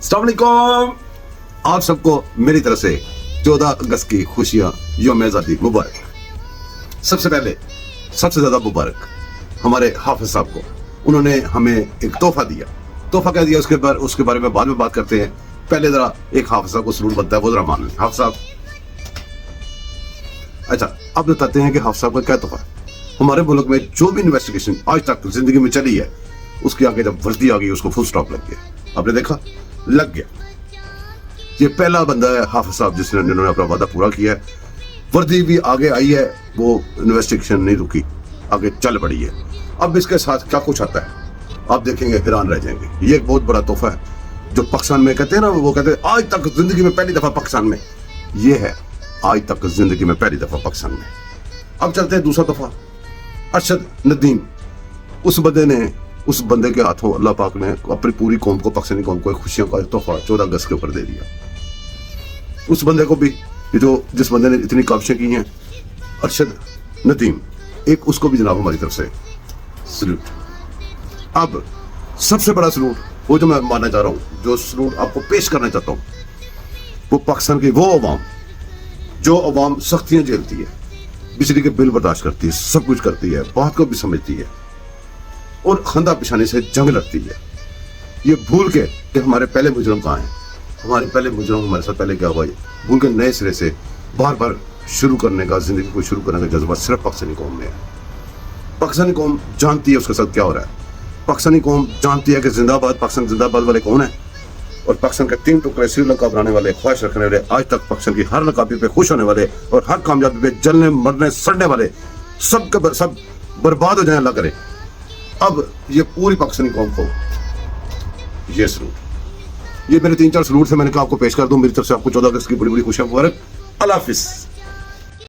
अस्सलाम वालेकुम, आप सबको मेरी तरफ से 14 अगस्त की खुशियां यौम आज़ादी मुबारक। सबसे पहले सबसे ज्यादा मुबारक हमारे हाफिज साहब को, उन्होंने हमें एक तोहफा दिया। तोहफा क्या दिया उसके बारे में बाद में बात करते हैं। पहले जरा एक हाफिज साहब को सलूट बनता है, वो जरा मान लें। हाफिज साहब, अच्छा अब बताते हैं कि हाफिज साहब का क्या तोहफा है। हमारे मुल्क में जो भी इन्वेस्टिगेशन आज तक जिंदगी में चली है, उसके आगे जब वर्दी आ गई उसको फुल स्टॉप लग गया। आपने देखा, लग गया। ये पहला बंदा है हाफिज साहब जिन्होंने अपना वादा पूरा किया है। वर्दी भी आगे आई है, वो इन्वेस्टिगेशन नहीं रुकी, आगे चल पड़ी है। अब इसके साथ क्या कुछ आता है आप देखेंगे, हैरान रह जाएंगे। ये एक बहुत बड़ा तोहफा है जो पाकिस्तान में कहते हैं ना, वो कहते हैं आज तक जिंदगी में पहली दफा पाकिस्तान में। ये है आज तक जिंदगी में पहली दफा पाकिस्तान में। अब चलते हैं दूसरा तोहफा। अरशद नदीम, उस बंदे के हाथों अल्लाह पाक ने अपनी पूरी कौम को, पाकिस्तानी कौम को खुशियों का तोहफा 14 अगस्त के ऊपर दे दिया। उस बंदे को भी, जिस बंदे ने इतनी काविशें की हैं, अरशद नदीम, एक उसको भी जनाब हमारी तरफ से सलूट। अब सबसे बड़ा सलूट, वो जो मैं मानना चाह रहा हूँ, जो सलूट आपको पेश करना चाहता हूँ, वो पाकिस्तान की वो अवाम जो अवाम सख्तियां झेलती है, बिजली के बिल बर्दाश्त करती है, सब कुछ करती है, बात को भी समझती है और खंदा पिछाने से जंग लड़ती है। ये भूल के कि हमारे पहले मुजरम कहाँ हैं, हमारे पहले मुजरम हमारे साथ पहले क्या हुआ, भूल के नए सिरे से बार बार शुरू करने का, जिंदगी को शुरू करने का जज्बा सिर्फ पाकिस्तानी कौम में है। पाकिस्तानी कौम जानती है उसके साथ क्या हो रहा है। पाकिस्तानी कौम जानती है कि जिंदाबाद, पाकिस्तान जिंदाबाद वाले कौन है, और पाकिस्तान के 3 टुकड़े श्रीलंका बनाने वाले, ख्वाहिश रखने वाले, आज तक पाकिस्तान की हर नाकामी पे खुश होने वाले और हर कामयाबी पे जलने मरने सड़ने वाले, सब बर्बाद हो जाए अल्लाह करे। अब ये पूरी पाकिस्तानी कौम को ये सलूट, ये मेरे 3-4 सलूट से मैंने कहा आपको पेश कर दूं। मेरी तरफ से आपको 14 अगस्त की बड़ी बड़ी खुशियां मुबारक। अल्लाह हाफिज।